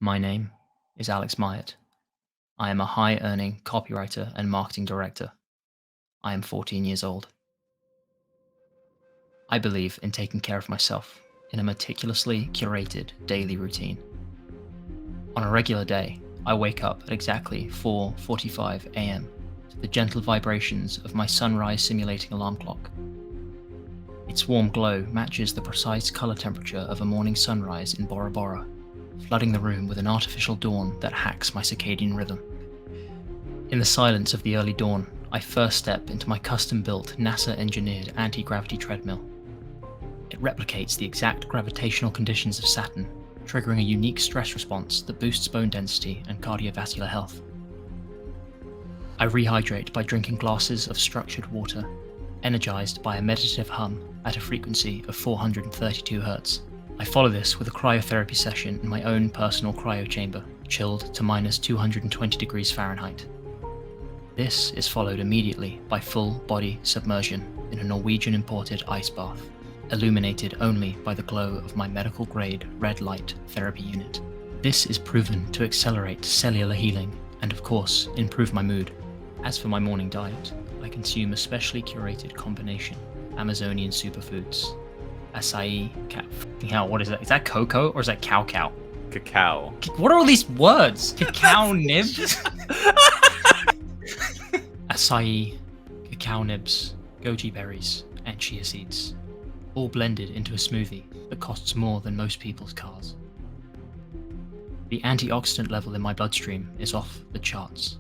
My name is Alex Myatt. I am a high-earning copywriter and marketing director. I am 14 years old. I believe in taking care of myself in a meticulously curated daily routine. On a regular day, I wake up at exactly 4:45 a.m. to the gentle vibrations of my sunrise simulating alarm clock. Its warm glow matches the precise color temperature of a morning sunrise in Bora Bora, flooding the room with an artificial dawn that hacks my circadian rhythm. In the silence of the early dawn, I first step into my custom-built NASA-engineered anti-gravity treadmill. It replicates the exact gravitational conditions of Saturn, triggering a unique stress response that boosts bone density and cardiovascular health. I rehydrate by drinking glasses of structured water, energized by a meditative hum at a frequency of 432 Hz. I follow this with a cryotherapy session in my own personal cryo chamber, chilled to minus 220 degrees Fahrenheit. This is followed immediately by full body submersion in a Norwegian imported ice bath, illuminated only by the glow of my medical grade red light therapy unit. This is proven to accelerate cellular healing and of course improve my mood. As for my morning diet, I consume a specially curated combination of Amazonian superfoods. Acai, what is that? Is that cocoa or is that cow? Cacao. What are all these words? Cacao nibs? Acai, cacao nibs, goji berries, and chia seeds, all blended into a smoothie that costs more than most people's cars. The antioxidant level in my bloodstream is off the charts.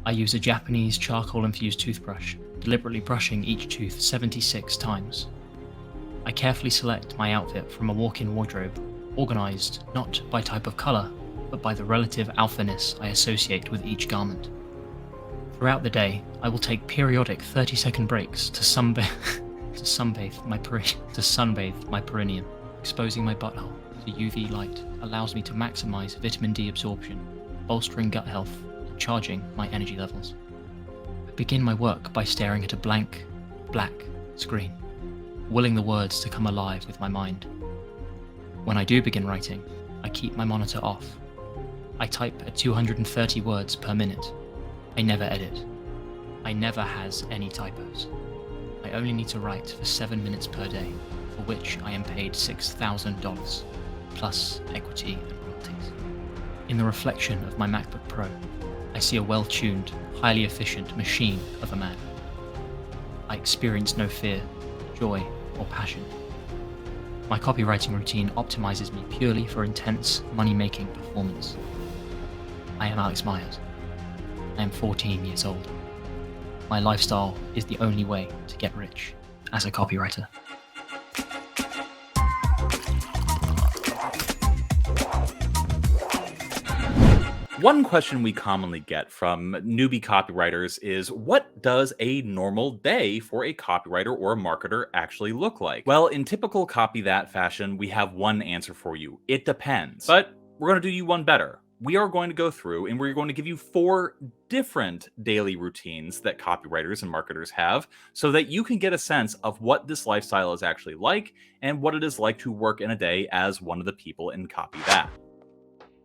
I use a Japanese charcoal-infused toothbrush, deliberately brushing each tooth 76 times. I carefully select my outfit from a walk-in wardrobe, organized not by type of color, but by the relative alphaness I associate with each garment. Throughout the day, I will take periodic 30-second breaks to sunbathe my perineum. Exposing my butthole to UV light allows me to maximize vitamin D absorption, bolstering gut health, and charging my energy levels. I begin my work by staring at a blank, black screen, willing the words to come alive with my mind. When I do begin writing, I keep my monitor off. I type at 230 words per minute. I never edit. I never has any typos. I only need to write for 7 minutes per day, for which I am paid $6,000, plus equity and royalties. In the reflection of my MacBook Pro, I see a well-tuned, highly efficient machine of a man. I experience no fear, joy, or passion. My copywriting routine optimizes me purely for intense, money-making performance. I am Alex Myatt. I am 14 years old. My lifestyle is the only way to get rich as a copywriter. One question we commonly get from newbie copywriters is, what does a normal day for a copywriter or a marketer actually look like? Well, in typical Copy That fashion, we have one answer for you. It depends. But we're going to do you one better. We are going to go through and we're going to give you 4 different daily routines that copywriters and marketers have so that you can get a sense of what this lifestyle is actually like and what it is like to work in a day as one of the people in Copy That.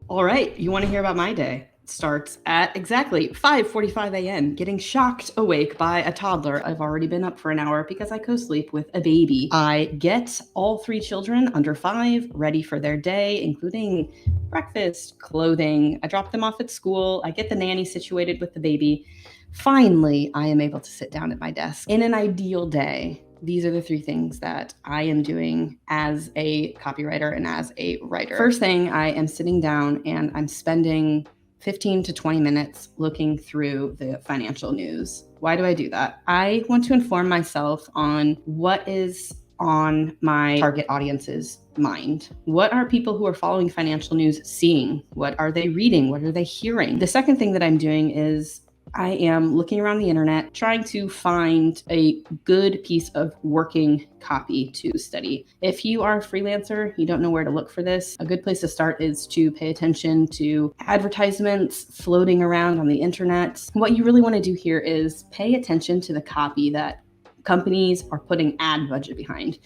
All right, you want to hear about my day? It starts at exactly 5:45 a.m., getting shocked awake by a toddler. I've already been up for an hour because I co-sleep with a baby. I get all 3 children under 5 ready for their day, including breakfast, clothing. I drop them off at school. I get the nanny situated with the baby. Finally, I am able to sit down at my desk. In an ideal day, these are the 3 things that I am doing as a copywriter and as a writer. First thing, I am sitting down and I'm spending 15 to 20 minutes looking through the financial news. Why do I do that? I want to inform myself on what is on my target audience's mind. What are people who are following financial news seeing? What are they reading? What are they hearing? The second thing that I'm doing is I am looking around the internet, trying to find a good piece of working copy to study. If you are a freelancer, you don't know where to look for this, a good place to start is to pay attention to advertisements floating around on the internet. What you really want to do here is pay attention to the copy that companies are putting ad budget behind,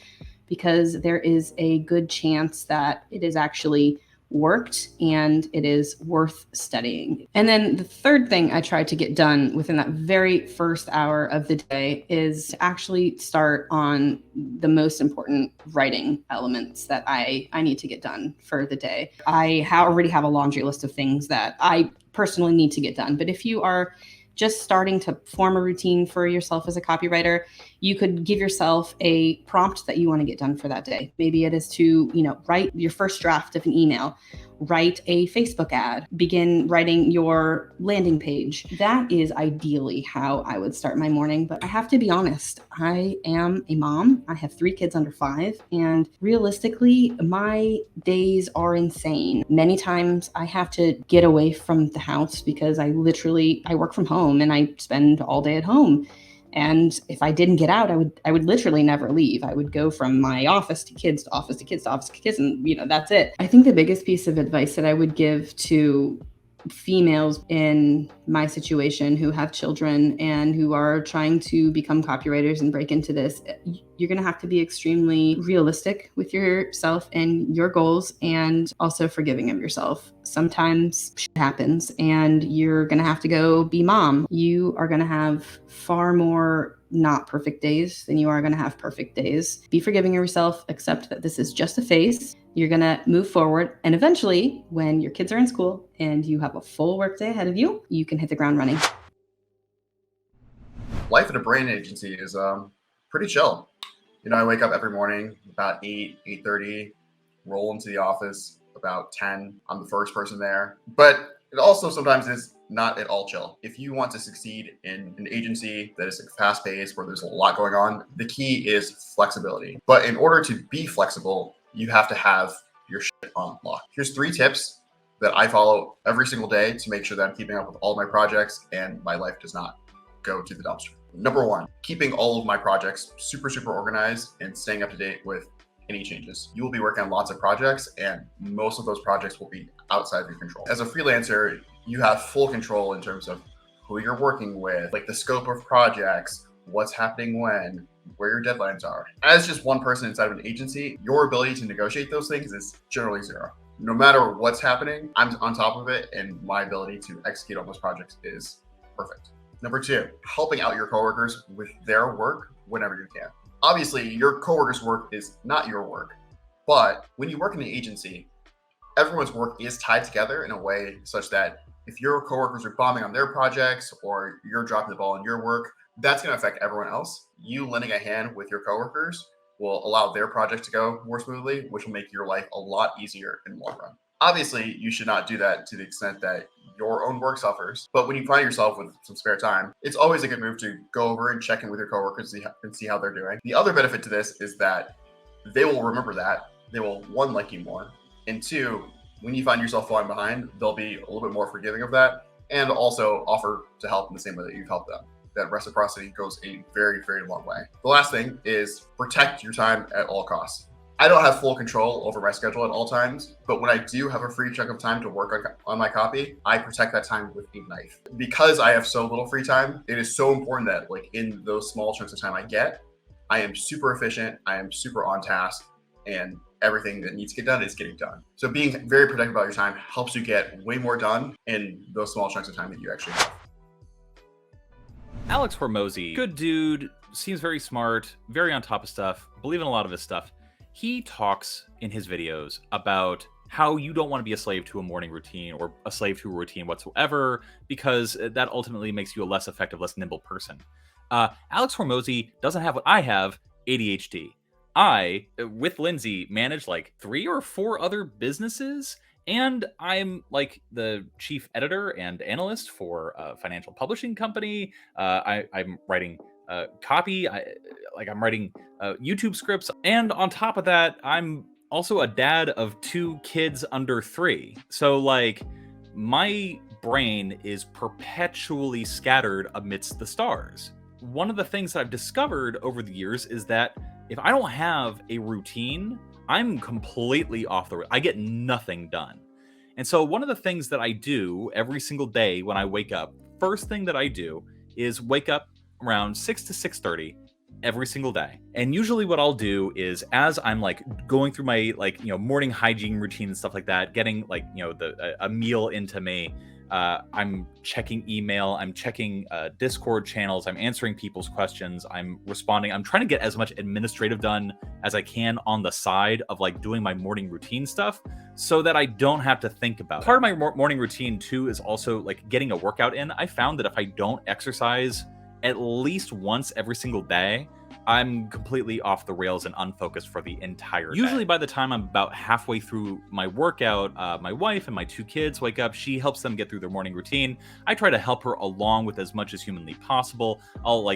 because there is a good chance that it is actually worked and it is worth studying. And then the third thing I try to get done within that very first hour of the day is to actually start on the most important writing elements that I need to get done for the day. I already have a laundry list of things that I personally need to get done. But if you are just starting to form a routine for yourself as a copywriter, you could give yourself a prompt that you want to get done for that day. Maybe it is to, write your first draft of an email, write a Facebook ad, begin writing your landing page. That is ideally how I would start my morning. But I have to be honest, I am a mom. I have 3 kids under 5. And realistically, my days are insane. Many times I have to get away from the house because I work from home and I spend all day at home. And if I didn't get out, I would literally never leave. I would go from my office to kids to office to kids to office to kids, and that's it. I think the biggest piece of advice that I would give to females in my situation who have children and who are trying to become copywriters and break into this, you're going to have to be extremely realistic with yourself and your goals, and also forgiving of yourself. Sometimes shit happens and you're going to have to go be mom. You are going to have far more not perfect days than you are going to have perfect days. Be forgiving of yourself, accept that this is just a phase. You're going to move forward. And eventually, when your kids are in school and you have a full workday ahead of you, you can hit the ground running. Life at a brand agency is pretty chill. I wake up every morning about 8:30, roll into the office about 10. I'm the first person there. But it also sometimes is not at all chill. If you want to succeed in an agency that is fast-paced, where there's a lot going on, the key is flexibility. But in order to be flexible, you have to have your shit on lock. Here's 3 tips that I follow every single day to make sure that I'm keeping up with all my projects and my life does not go to the dumpster. Number 1, keeping all of my projects super organized and staying up to date with any changes. You will be working on lots of projects and most of those projects will be outside of your control. As a freelancer, you have full control in terms of who you're working with, like the scope of projects, what's happening when, where your deadlines are. As just one person inside of an agency, your ability to negotiate those things is generally 0. No matter what's happening, I'm on top of it and my ability to execute on those projects is perfect. Number 2, helping out your coworkers with their work whenever you can. Obviously, your coworkers' work is not your work, but when you work in an agency, everyone's work is tied together in a way such that if your coworkers are bombing on their projects or you're dropping the ball in your work, that's going to affect everyone else. You lending a hand with your coworkers will allow their project to go more smoothly, which will make your life a lot easier in the long run. Obviously, you should not do that to the extent that your own work suffers. But when you find yourself with some spare time, it's always a good move to go over and check in with your coworkers and see how they're doing. The other benefit to this is that they will remember that. They will, 1, like you more, and 2, when you find yourself falling behind, they'll be a little bit more forgiving of that and also offer to help in the same way that you've helped them. That reciprocity goes a very long way. The last thing is protect your time at all costs. I don't have full control over my schedule at all times, but when I do have a free chunk of time to work on my copy, I protect that time with a knife. Because I have so little free time, it is so important that in those small chunks of time I get, I am super efficient, I am super on task, and everything that needs to get done is getting done. So being very protective about your time helps you get way more done in those small chunks of time that you actually have. Alex Hormozy, good dude, seems very smart, very on top of stuff, believe in a lot of his stuff. He talks in his videos about how you don't want to be a slave to a morning routine or a slave to a routine whatsoever, because that ultimately makes you a less effective, less nimble person. Alex Hormozy doesn't have what I have, ADHD. I, with Lindsey, manage 3 or 4 other businesses, and I'm the chief editor and analyst for a financial publishing company. I'm writing copy. I'm writing YouTube scripts, and on top of that, I'm also a dad of 2 kids under 3. So my brain is perpetually scattered amidst the stars. One of the things that I've discovered over the years is that if I don't have a routine, I'm completely off the road. I get nothing done. And so one of the things that I do every single day when I wake up, first thing that I do is wake up around 6 to 6:30 every single day. And usually what I'll do is, as I'm like going through my morning hygiene routine and stuff like that, getting a meal into me, I'm checking email, I'm checking Discord channels, I'm answering people's questions, I'm responding. I'm trying to get as much administrative done as I can on the side of like doing my morning routine stuff, so that I don't have to think about it. Part of my morning routine too is also like getting a workout in. I found that if I don't exercise at least once every single day, I'm completely off the rails and unfocused for the entire day. Usually by the time I'm about halfway through my workout, my wife and my 2 kids wake up. She helps them get through their morning routine. I try to help her along with as much as humanly possible. I'll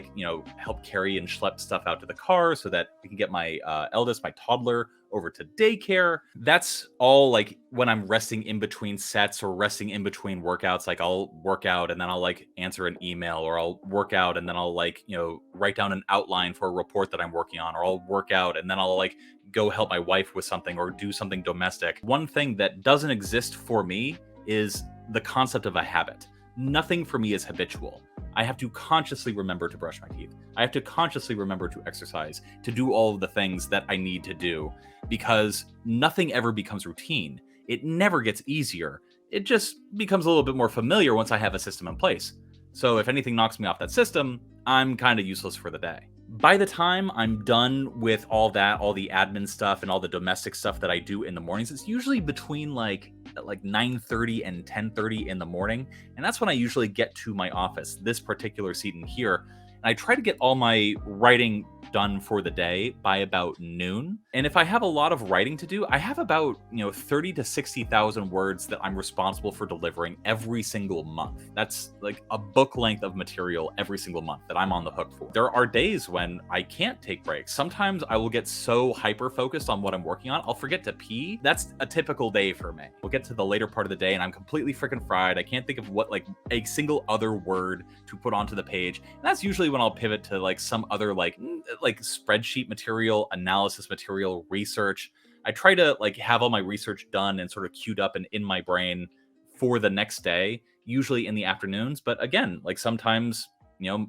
help carry and schlep stuff out to the car so that we can get my eldest, my toddler, over to daycare. That's all like when I'm resting in between sets or resting in between workouts. Like I'll work out and then I'll like answer an email, or I'll work out and then I'll write down an outline for a report that I'm working on, or I'll work out and then I'll like go help my wife with something or do something domestic. One thing that doesn't exist for me is the concept of a habit. Nothing for me is habitual. I have to consciously remember to brush my teeth. I have to consciously remember to exercise, to do all of the things that I need to do, because nothing ever becomes routine. It never gets easier. It just becomes a little bit more familiar once I have a system in place. So if anything knocks me off that system, I'm kind of useless for the day. By the time I'm done with all that, all the admin stuff and all the domestic stuff that I do in the mornings, it's usually between like 9:30 and 10:30 in the morning. And that's when I usually get to my office, this particular seat in here. And I try to get all my writing done for the day by about noon. And if I have a lot of writing to do, I have about 30 to 60,000 words that I'm responsible for delivering every single month. That's like a book length of material every single month that I'm on the hook for. There are days when I can't take breaks. Sometimes I will get so hyper focused on what I'm working on, I'll forget to pee. That's a typical day for me. We'll get to the later part of the day and I'm completely freaking fried. I can't think of what like a single other word to put onto the page. And that's usually when I'll pivot to like some other like spreadsheet material, analysis material, research. I try to like have all my research done and sort of queued up and in my brain for the next day, usually in the afternoons. But again, like sometimes,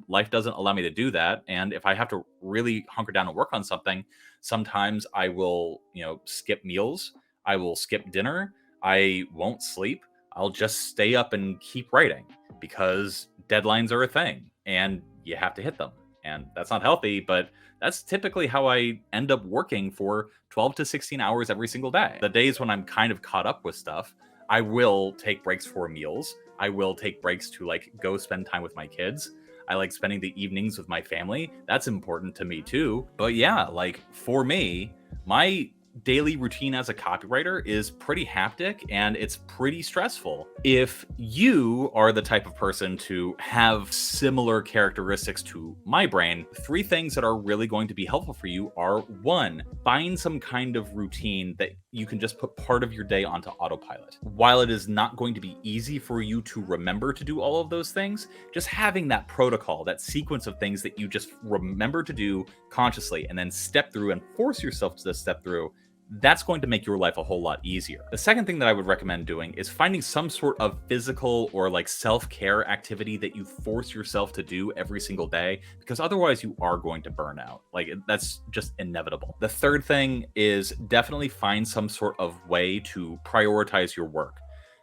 life doesn't allow me to do that. And if I have to really hunker down and work on something, sometimes I will, skip meals. I will skip dinner. I won't sleep. I'll just stay up and keep writing because deadlines are a thing and you have to hit them. And that's not healthy, but that's typically how I end up working for 12 to 16 hours every single day. The days when I'm kind of caught up with stuff, I will take breaks for meals. I will take breaks to like go spend time with my kids. I like spending the evenings with my family. That's important to me too. But yeah, like for me, my daily routine as a copywriter is pretty hectic and it's pretty stressful. If you are the type of person to have similar characteristics to my brain, 3 things that are really going to be helpful for you are: 1, find some kind of routine that you can just put part of your day onto autopilot. While it is not going to be easy for you to remember to do all of those things, just having that protocol, that sequence of things that you just remember to do consciously and then step through and force yourself to step through, that's going to make your life a whole lot easier. The second thing that I would recommend doing is finding some sort of physical or like self-care activity that you force yourself to do every single day, because otherwise you are going to burn out. Like that's just inevitable. The third thing is definitely find some sort of way to prioritize your work.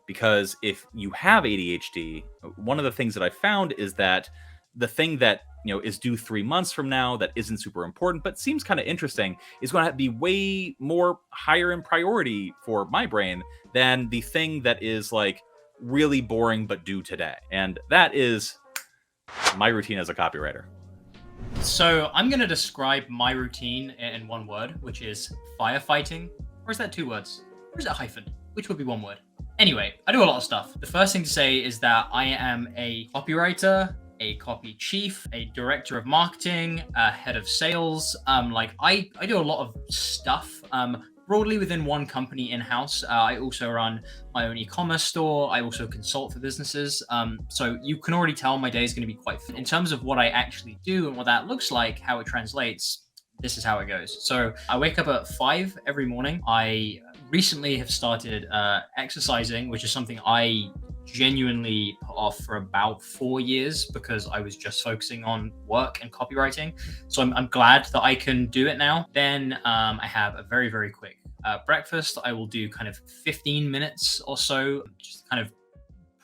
Because if you have ADHD, one of the things that I found is that the thing that is due 3 months from now that isn't super important but seems kind of interesting is going to be way more higher in priority for my brain than the thing that is like really boring but due today. And that is my routine as a copywriter. So I'm going to describe my routine in one word, which is firefighting. Or is that 2 words? Or is it a hyphen? Which would be 1 word? Anyway, I do a lot of stuff. The first thing to say is that I am a copywriter, a copy chief, a director of marketing, a head of sales. I do a lot of stuff broadly within one company in-house. I also run my own e-commerce store. I also consult for businesses. So you can already tell my day is going to be quite full. In terms of what I actually do and what that looks like, how it translates, this is how it goes. So I wake up at 5 every morning. I recently have started exercising, which is something I genuinely put off for about 4 years because I was just focusing on work and copywriting. So I'm glad that I can do it now. Then I have a very, very quick breakfast. I will do kind of 15 minutes or so, just kind of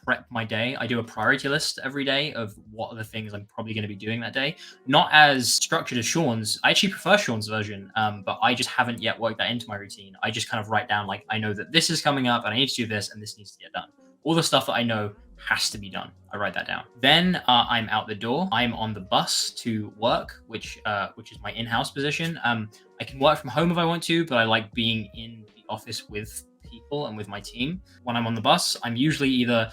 prep my day. I do a priority list every day of what are the things I'm probably going to be doing that day. Not as structured as Sean's. I actually prefer Sean's version, but I just haven't yet worked that into my routine. I just kind of write down, like, I know that this is coming up and I need to do this and this needs to get done. All the stuff that I know has to be done, I write that down. Then I'm out the door. I'm on the bus to work, which is my in-house position. I can work from home if I want to, but I like being in the office with people and with my team. When I'm on the bus, I'm usually either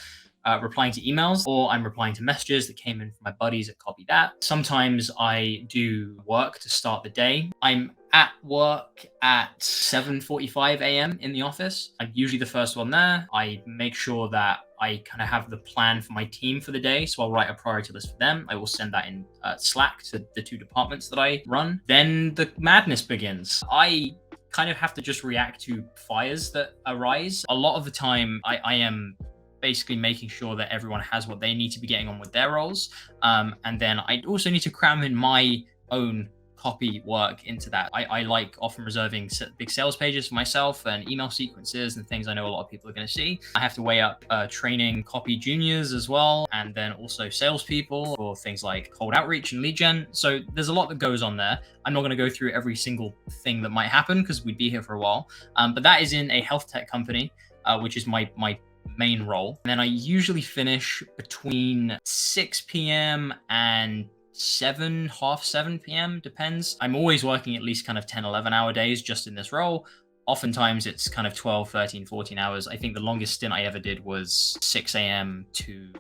replying to emails or I'm replying to messages that came in from my buddies at Copy That. Sometimes I do work to start the day. I'm at work at 7:45 a.m. in the office. I'm usually the first one there. I make sure that I kind of have the plan for my team for the day. So I'll write a priority list for them. I will send that in Slack to the 2 departments that I run. Then the madness begins. I kind of have to just react to fires that arise. A lot of the time I am basically making sure that everyone has what they need to be getting on with their roles. And then I also need to cram in my own copy work into that. I like often reserving big sales pages for myself and email sequences and things I know a lot of people are going to see. I have to weigh up training copy juniors as well, and then also salespeople for things like cold outreach and lead gen. So there's a lot that goes on there. I'm not going to go through every single thing that might happen because we'd be here for a while. But that is in a health tech company, which is my main role. And then I usually finish between 6 p.m. and half 7 p.m. depends. I'm always working at least kind of 10, 11 hour days just in this role. Oftentimes it's kind of 12, 13, 14 hours. I think the longest stint I ever did was 6 a.m. to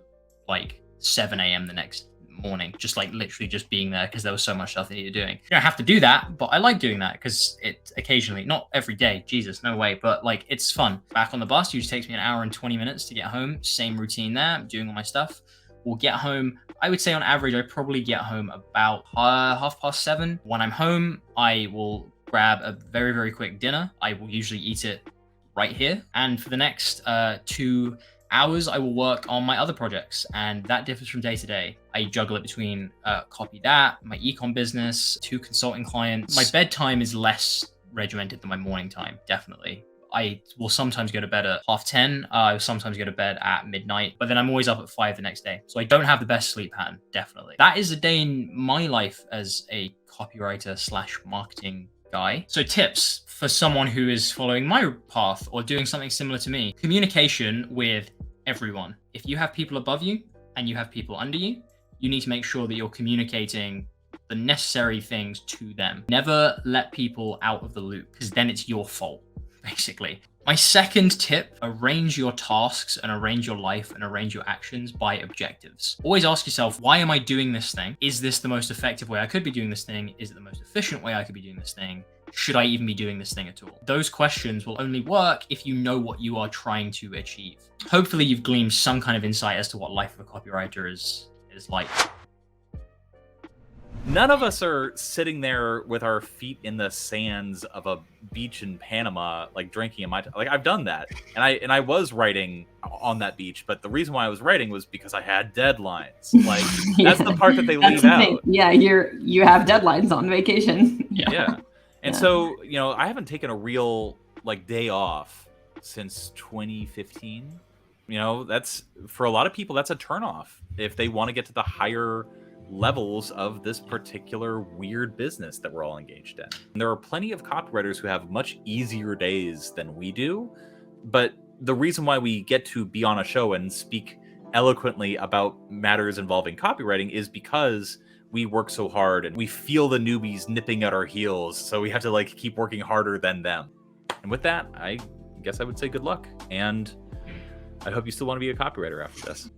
like 7 a.m. the next morning, just like literally just being there because there was so much stuff I needed doing. You don't have to do that, but I like doing that because it occasionally, not every day, Jesus, no way, but like it's fun. Back on the bus, usually takes me an hour and 20 minutes to get home. Same routine there, I'm doing all my stuff. We'll get home. I would say on average, I probably get home about 7:30. When I'm home, I will grab a very, very quick dinner. I will usually eat it right here. And for the next 2 hours, I will work on my other projects. And that differs from day to day. I juggle it between Copy That, my ecom business, 2 consulting clients. My bedtime is less regimented than my morning time, definitely. I will sometimes go to bed at 10:30. I will sometimes go to bed at midnight, but then I'm always up at 5 the next day. So I don't have the best sleep pattern, definitely. That is a day in my life as a copywriter / marketing guy. So tips for someone who is following my path or doing something similar to me. Communication with everyone. If you have people above you and you have people under you, you need to make sure that you're communicating the necessary things to them. Never let people out of the loop because then it's your fault. Basically. My second tip, arrange your tasks and arrange your life and arrange your actions by objectives. Always ask yourself, why am I doing this thing? Is this the most effective way I could be doing this thing? Is it the most efficient way I could be doing this thing? Should I even be doing this thing at all? Those questions will only work if you know what you are trying to achieve. Hopefully you've gleaned some kind of insight as to what life of a copywriter is like. None of us are sitting there with our feet in the sands of a beach in Panama, like drinking like I've done that, and I was writing on that beach. But the reason why I was writing was because I had deadlines. Like that's the part that they leave out. Yeah, you have deadlines on vacation. Yeah. And so I haven't taken a real like day off since 2015. That's for a lot of people that's a turnoff if they want to get to the higher levels of this particular weird business that we're all engaged in. And there are plenty of copywriters who have much easier days than we do, but the reason why we get to be on a show and speak eloquently about matters involving copywriting is because we work so hard and we feel the newbies nipping at our heels, so we have to like keep working harder than them. And with that, I guess I would say good luck, and I hope you still want to be a copywriter after this.